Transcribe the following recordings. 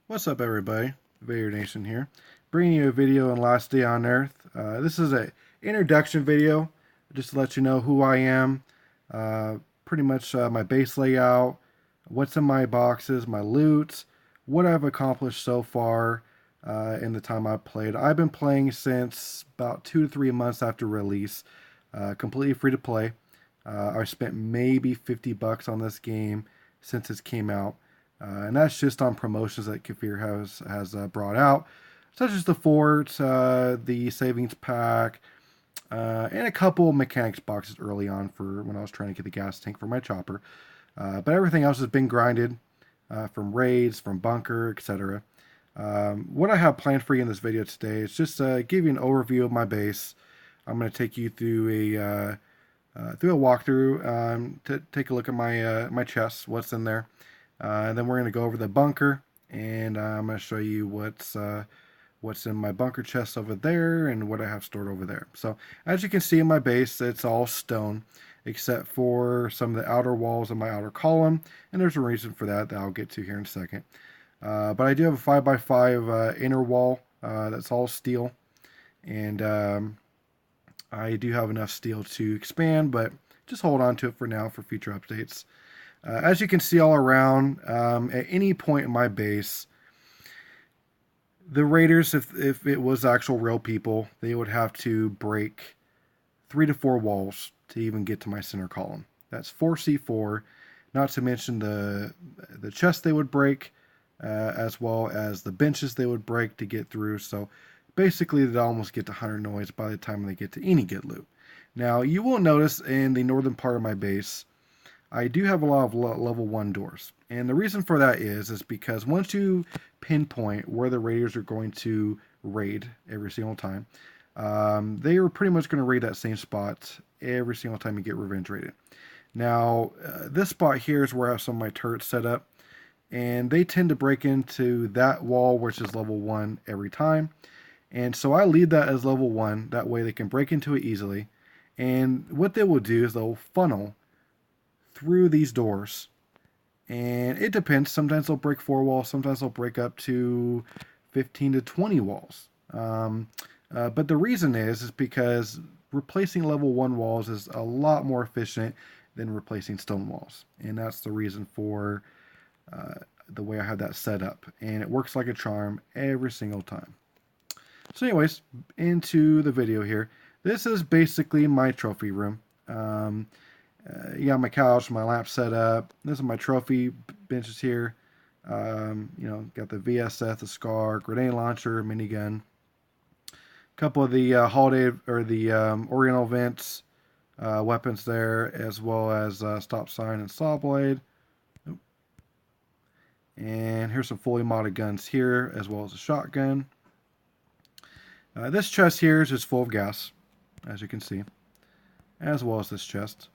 What's up, everybody? Vader Nation here, bringing you a video on Last Day on Earth. This is a introduction video, just to let you know who I am, uh, pretty much my base layout, what's in my boxes, my loot, what I've accomplished so far in the time I've played. I've been playing since about 2 to 3 months after release, completely free to play. I've spent maybe $50 on this game since it came out. And that's just on promotions that Kefir has brought out, such as the fort, the savings pack, and a couple mechanics boxes early on for when I was trying to get the gas tank for my chopper. But everything else has been grinded from raids, from bunker, etc. What I have planned for you in this video today is just give you an overview of my base. I'm going to take you through a walkthrough to take a look at my chests, what's in there. And then we're going to go over the bunker, and I'm going to show you what's in my bunker chest over there and what I have stored over there. So as you can see in my base, it's all stone, except for some of the outer walls of my outer column, and there's a reason for that I'll get to here in a second. But I do have a 5x5 inner wall that's all steel, and I do have enough steel to expand, but just hold on to it for now for future updates. As you can see all around, at any point in my base, the raiders, if it was actual real people, they would have to break 3 to 4 walls to even get to my center column. That's 4C4, not to mention the chests they would break, as well as the benches they would break to get through. So basically, they'd almost get to 100 noise by the time they get to any get loot. Now, you will notice in the northern part of my base, I do have a lot of level 1 doors. And the reason for that is because once you pinpoint where the raiders are going to raid every single time, they are pretty much going to raid that same spot every single time you get revenge raided. Now, this spot here is where I have some of my turrets set up, and they tend to break into that wall, which is level 1 every time. And so I leave that as level 1, that way they can break into it easily. And what they will do is they'll funnel through these doors, and it depends. Sometimes they'll break 4 walls, sometimes they'll break up to 15 to 20 walls. But the reason is because replacing level 1 walls is a lot more efficient than replacing stone walls, and that's the reason for the way I have that set up, and it works like a charm every single time. So anyways, into the video here. This is basically my trophy room. You got my couch, my lamp set up. This is my trophy benches here. Got the VSF, the SCAR, grenade launcher, minigun. A couple of the holiday or the Oriental events weapons there, as well as stop sign and saw blade. And here's some fully modded guns here, as well as a shotgun. This chest here is just full of gas, as you can see, as well as this chest.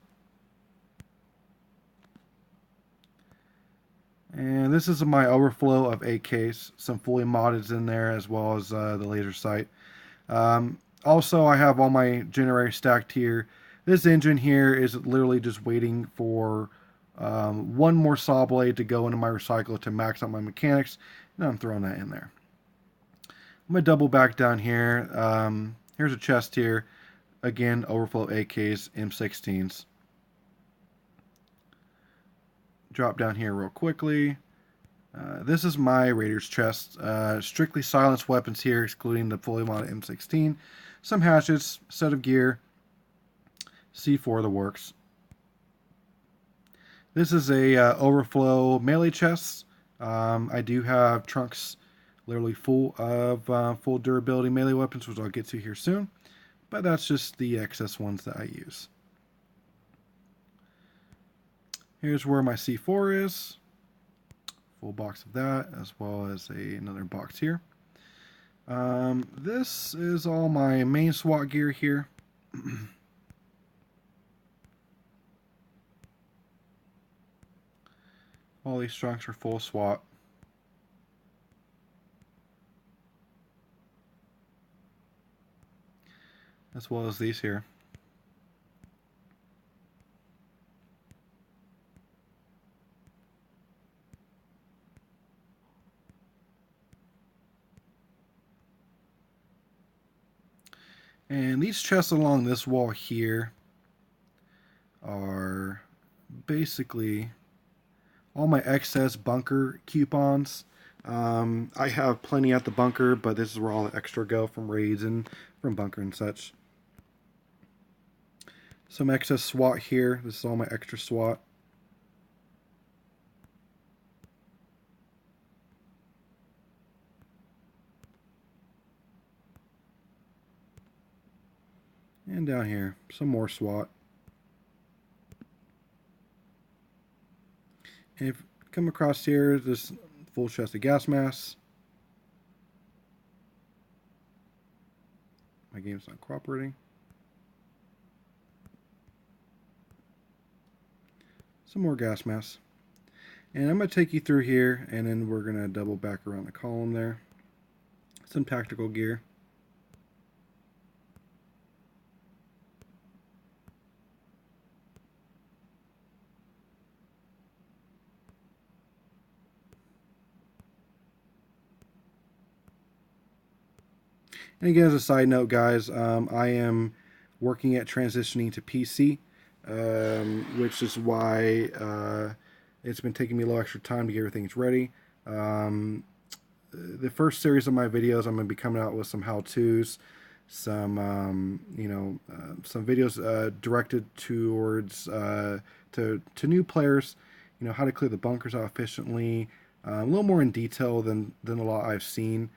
And this is my overflow of AKs, some fully modded in there, as well as the laser sight. Also, I have all my generators stacked here. This engine here is literally just waiting for one more saw blade to go into my recycler to max out my mechanics, and I'm throwing that in there. I'm going to double back down here. Here's a chest here. Again, overflow AKs, M16s. Drop down here real quickly. This is my Raiders chest. Strictly silenced weapons here, excluding the fully modded M16. Some hatchets, set of gear, C4 the works. This is a overflow melee chest. I do have trunks literally full of full durability melee weapons, which I'll get to here soon. But that's just the excess ones that I use. Here's where my C4 is. Full box of that, as well as another box here. This is all my main SWAT gear here. All these trunks are full SWAT. As well as these here. And these chests along this wall here are basically all my excess bunker coupons. I have plenty at the bunker, but this is where all the extra go from raids and from bunker and such. Some excess SWAT here. This is all my extra SWAT. And down here, some more SWAT. And if you come across here, this full chest of gas masks. My game's not cooperating. Some more gas masks. And I'm going to take you through here, and then we're going to double back around the column there. Some tactical gear. And again, as a side note, guys, I am working at transitioning to PC, which is why it's been taking me a little extra time to get everything ready. The first series of my videos, I'm going to be coming out with some how-tos, some some videos directed towards to new players, how to clear the bunkers out efficiently, a little more in detail than a lot I've seen.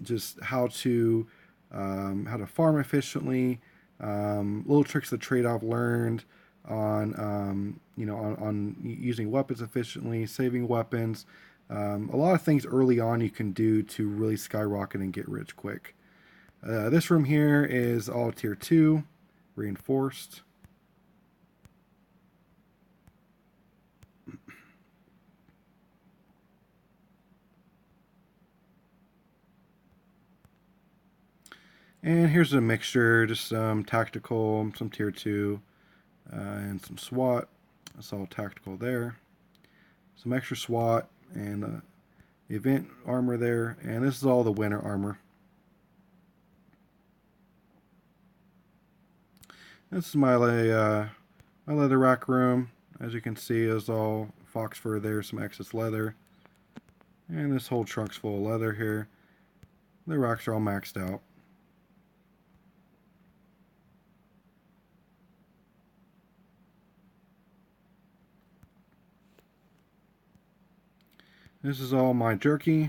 Just how to farm efficiently, little tricks of the trade I've learned on on using weapons efficiently, saving weapons. A lot of things early on you can do to really skyrocket and get rich quick. This room here is all tier 2, reinforced. And here's a mixture, just some tactical, some tier 2, and some SWAT. That's all tactical there. Some extra SWAT and the event armor there. And this is all the winter armor. This is my leather rack room. As you can see, is all fox fur there, some excess leather. And this whole trunk's full of leather here. The racks are all maxed out. This is all my jerky,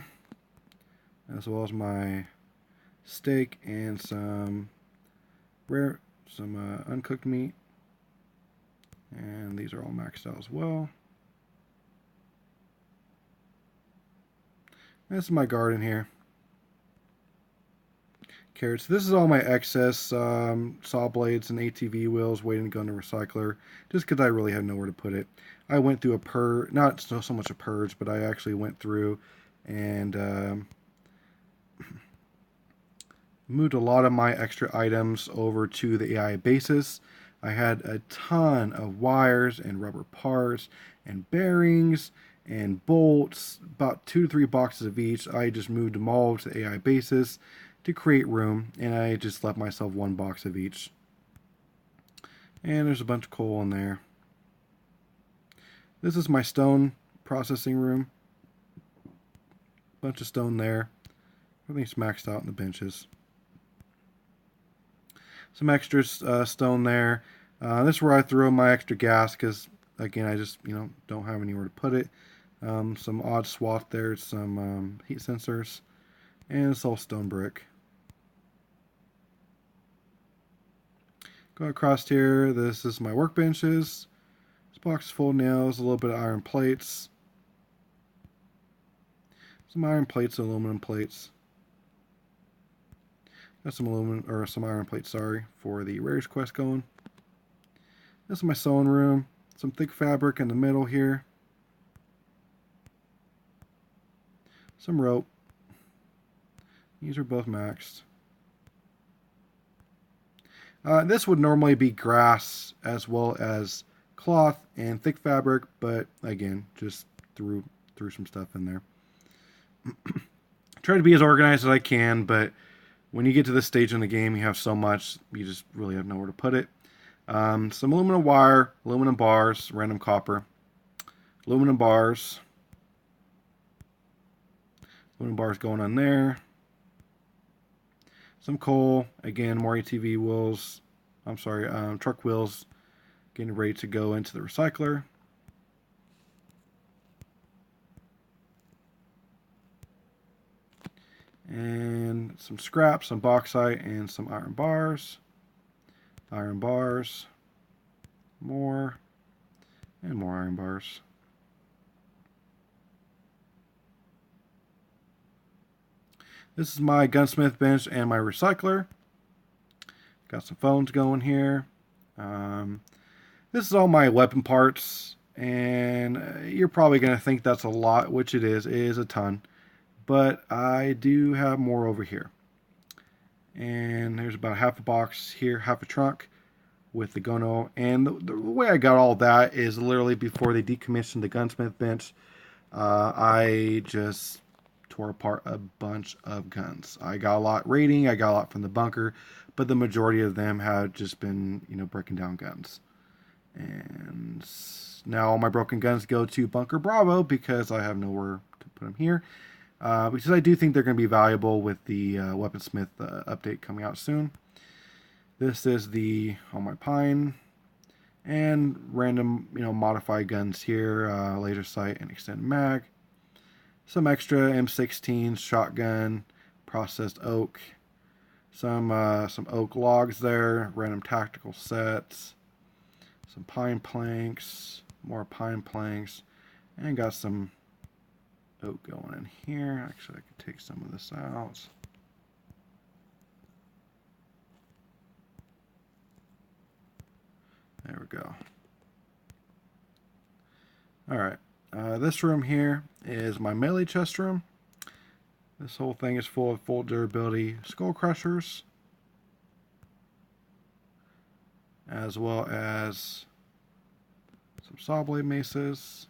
as well as my steak and some uncooked meat. And these are all maxed out as well. This is my garden here. Carrots. This is all my excess saw blades and ATV wheels waiting to go in the recycler, just because I really had nowhere to put it. I went through a purge, not so much a purge, but I actually went through and moved a lot of my extra items over to the AI basis. I had a ton of wires and rubber parts and bearings and bolts, about 2 to 3 boxes of each. I just moved them all to the AI basis to create room, and I just left myself 1 box of each. And there's a bunch of coal in there. This is my stone processing room. Bunch of stone there. Everything's maxed out in the benches. Some extra stone there. This is where I throw my extra gas because, again, I just don't have anywhere to put it. Some odd swath there, some heat sensors, and it's all stone brick. Go across here. This is my workbenches. This box is full of nails, a little bit of iron plates. Some iron plates and aluminum plates. Got some iron plates, sorry, for the Rares quest going. This is my sewing room. Some thick fabric in the middle here. Some rope. These are both maxed. This would normally be grass as well as cloth and thick fabric, but again, just threw some stuff in there. Try to be as organized as I can, but when you get to this stage in the game, you have so much, you just really have nowhere to put it. Some aluminum wire, aluminum bars, random copper, aluminum bars, going on there. Some coal, again, more ATV wheels, truck wheels getting ready to go into the recycler. And some scrap, some bauxite, and some iron bars. Iron bars. More. And more iron bars. This is my gunsmith bench and my recycler. Got some phones going here. This is all my weapon parts. And you're probably going to think that's a lot, which it is. It is a ton. But I do have more over here. And there's about half a box here, half a trunk with the gun. And the way I got all that is literally before they decommissioned the gunsmith bench. I just tore apart a bunch of guns. I got a lot raiding, I got a lot from the bunker, but the majority of them have just been, breaking down guns. And now all my broken guns go to Bunker Bravo because I have nowhere to put them here. Because I do think they're going to be valuable with the Weaponsmith update coming out soon. This is all my pine and random, modified guns here, laser sight and extended mag. Some extra M16 shotgun, processed oak, some oak logs there, random tactical sets, some pine planks, more pine planks, and got some oak going in here. Actually, I could take some of this out. There we go. Alright, this room here is my melee chest room. This whole thing is full of full durability skull crushers, as well as some saw blade maces.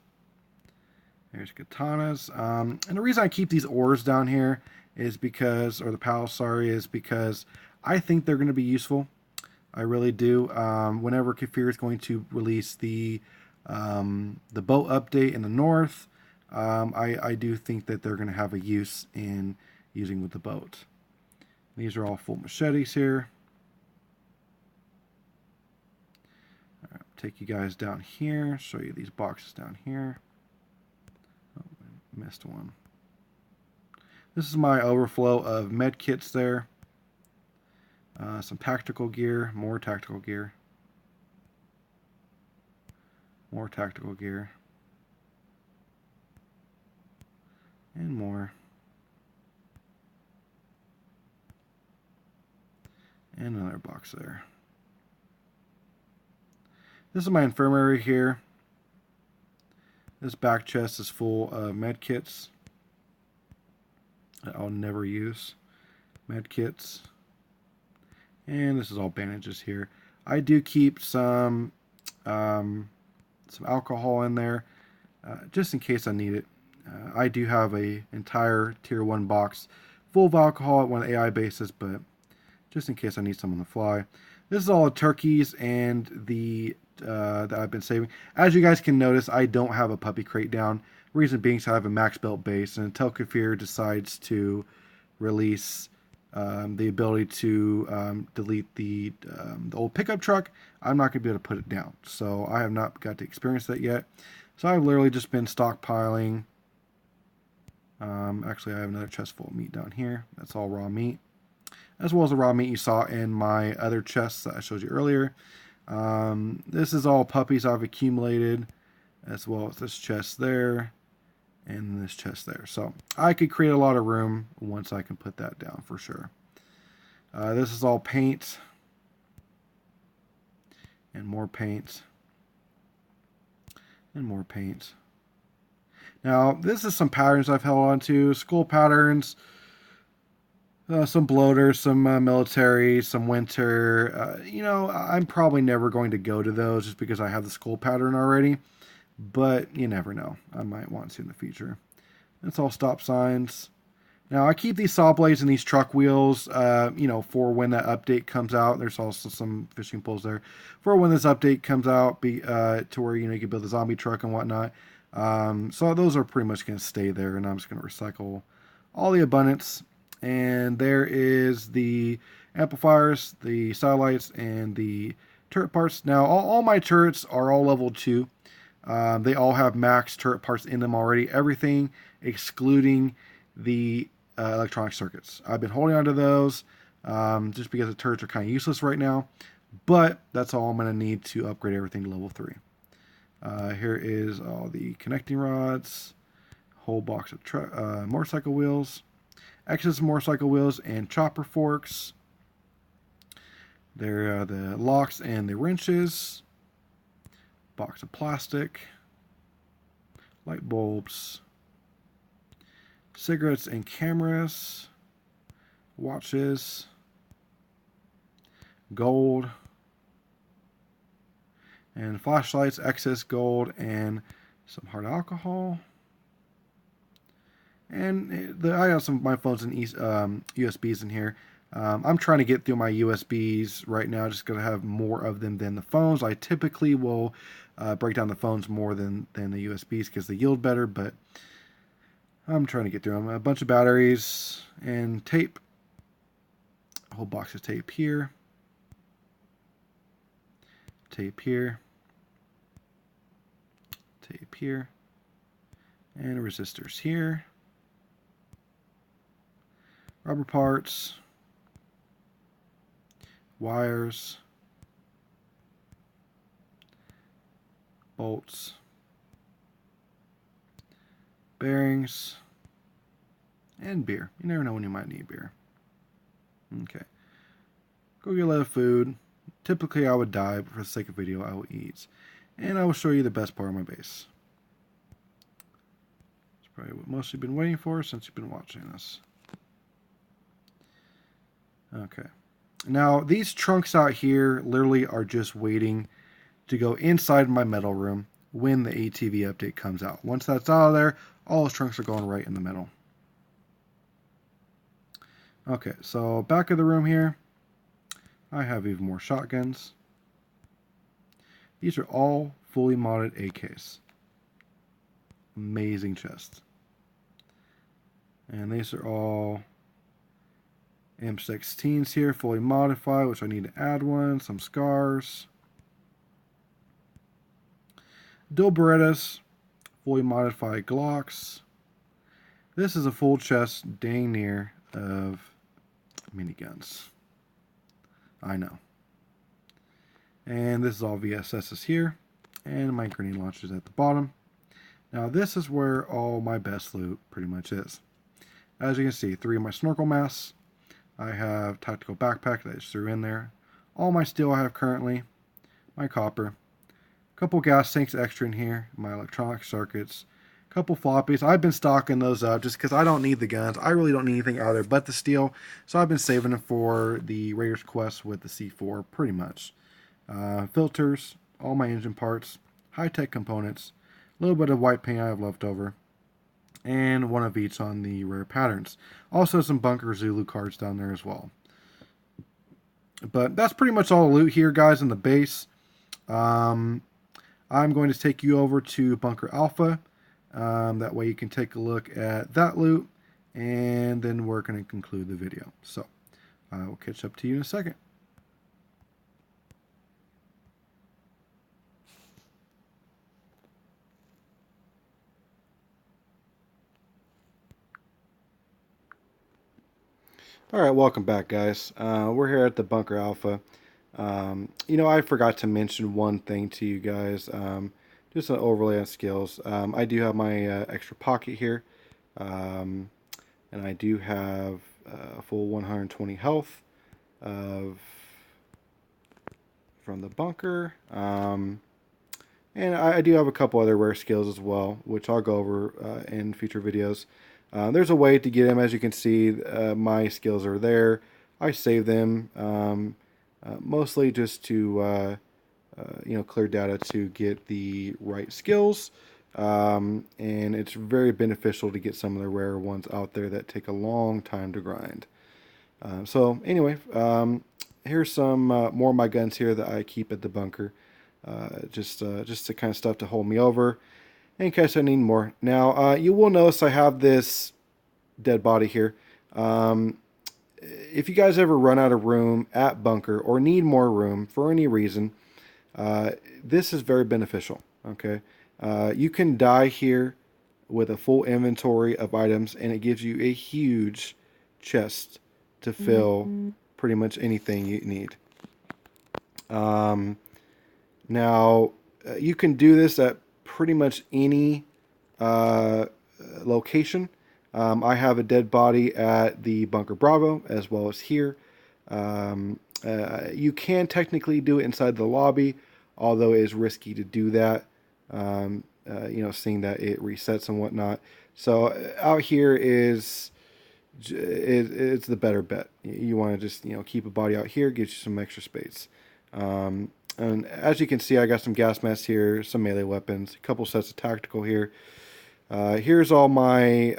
There's katanas. And the reason I keep these ores down here is because, or the pals, sorry, is because I think they're going to be useful. I really do. Whenever Kafir is going to release the boat update in the north, I do think that they're going to have a use in using with the boat. These are all full machetes here. All right, take you guys down here, show you these boxes down here. Oh, I missed one. This is my overflow of med kits there. Some tactical gear, more tactical gear. More tactical gear. And more. And another box there. This is my infirmary here. This back chest is full of med kits that I'll never use. Med kits. And this is all bandages here. I do keep some alcohol in there just in case I need it. I do have a entire tier 1 box full of alcohol at one AI bases, but just in case I need some on the fly. This is all the turkeys and the that I've been saving. As you guys can notice, I don't have a puppy crate down. Reason being is I have a max built base, and until Kafir decides to release the ability to delete the old pickup truck, I'm not going to be able to put it down. So I have not got to experience that yet. So I've literally just been stockpiling. Actually, I have another chest full of meat down here. That's all raw meat, as well as the raw meat you saw in my other chests that I showed you earlier. This is all puppies I've accumulated, as well as this chest there and this chest there. So I could create a lot of room once I can put that down for sure. This is all paint and more paint and more paint. Now this is some patterns I've held on to, skull patterns, some bloaters, some military, some winter. I'm probably never going to go to those just because I have the skull pattern already. But you never know. I might want to in the future. It's all stop signs. Now, I keep these saw blades and these truck wheels, for when that update comes out. There's also some fishing poles there for when this update comes out, to where, you can build a zombie truck and whatnot. So those are pretty much going to stay there, and I'm just going to recycle all the abundance. And there is the amplifiers, the satellites, and the turret parts. Now, all my turrets are all level 2. They all have max turret parts in them already. Everything excluding the electronic circuits. I've been holding on to those just because the turrets are kind of useless right now. But that's all I'm going to need to upgrade everything to level 3. Here is all the connecting rods, whole box of motorcycle wheels, excess motorcycle wheels, and chopper forks. There are the locks and the wrenches, box of plastic, light bulbs, cigarettes and cameras, watches, gold, and flashlights, excess gold, and some hard alcohol. And I have some of my phones and USBs in here. I'm trying to get through my USBs right now, just going to have more of them than the phones. I typically will break down the phones more than the USBs because they yield better, but I'm trying to get through them. A bunch of batteries and tape. A whole box of tape here. Tape here. Tape here. And resistors here. Rubber parts. Wires. Bolts. Bearings. And beer. You never know when you might need beer. Okay. Go get a lot of food. Typically I would die, but for the sake of video I will eat. And I will show you the best part of my base. It's probably what most of you have been waiting for since you've been watching this. Okay. Now these trunks out here literally are just waiting to go inside my metal room when the ATV update comes out. Once that's out of there, all those trunks are going right in the middle. Okay, so back of the room here, I have even more shotguns. These are all fully modded AKs. Amazing chests. And these are all M16s here, fully modified, which I need to add one. Some scars. Dual Berettas, fully modified Glocks. This is a full chest, dang near, of miniguns. I know. And this is all VSSs here. And my grenade launchers at the bottom. Now this is where all my best loot pretty much is. As you can see, 3 of my snorkel masks. I have tactical backpack that I just threw in there. All my steel I have currently. My copper. A couple gas tanks extra in here. My electronic circuits. A couple floppies. I've been stocking those up just because I don't need the guns. I really don't need anything out there but the steel. So I've been saving them for the Raiders quest with the C4 pretty much. Filters. All my engine parts. High-tech components. A little bit of white paint I have left over. And one of each on the rare patterns. Also some Bunker Zulu cards down there as well. But that's pretty much all the loot here, guys, in the base. I'm going to take you over to Bunker Alpha. That way you can take a look at that loot. And then we're going to conclude the video. So I will catch up to you in a second. Alright, welcome back, guys. We're here at the Bunker Alpha. I forgot to mention one thing to you guys. Just an overlay on skills. I do have my extra pocket here. And I do have a full 120 health from the bunker. And I do have a couple other rare skills as well, which I'll go over in future videos. There's a way to get them. As you can see, my skills are there. I save them mostly just to clear data to get the right skills. and it's very beneficial to get some of the rare ones out there that take a long time to grind. So anyway, here's some more of my guns here that I keep at the bunker. Just the kind of stuff to hold me over in case I need more. Now, you will notice I have this dead body here. If you guys ever run out of room at bunker or need more room for any reason, this is very beneficial. Okay, you can die here with a full inventory of items, and it gives you a huge chest to fill pretty much anything you need. Now, you can do this at pretty much any location. I have a dead body at the Bunker Bravo as well as here. You can technically do it inside the lobby, although it is risky to do that, seeing that it resets and whatnot. So out here it's the better bet. You want to just keep a body out here, gives you some extra space. And as you can see, I got some gas masks here, some melee weapons, a couple sets of tactical here. Here's all my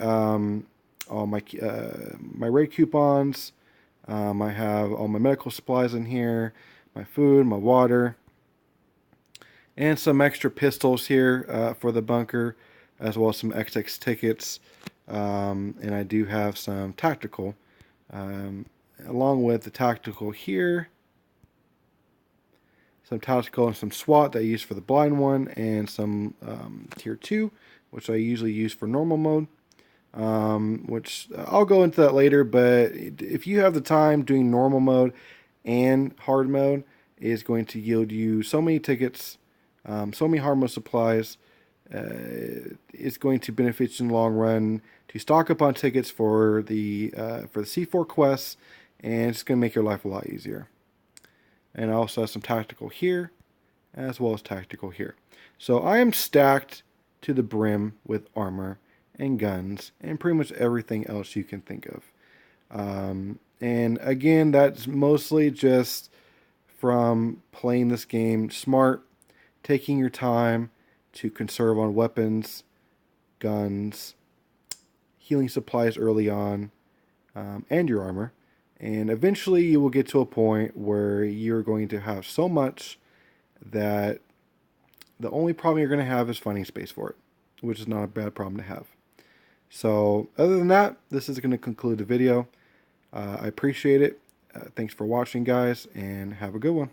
my raid coupons. I have all my medical supplies in here, my food, my water, and some extra pistols here for the bunker, as well as some XX tickets. And I do have some tactical, along with the tactical here. Some tactical and some SWAT that I use for the blind one, and some tier 2, which I usually use for normal mode, which I'll go into that later. But if you have the time, doing normal mode and hard mode is going to yield you so many tickets, so many hard mode supplies. It's going to benefit you in the long run to stock up on tickets for the C4 quests, and it's going to make your life a lot easier. And I also have some tactical here, as well as tactical here. So I am stacked to the brim with armor and guns and pretty much everything else you can think of. And again, that's mostly just from playing this game smart, taking your time to conserve on weapons, guns, healing supplies early on, and your armor. And eventually you will get to a point where you're going to have so much that the only problem you're going to have is finding space for it, which is not a bad problem to have. So other than that, this is going to conclude the video. I appreciate it. Thanks for watching, guys, and have a good one.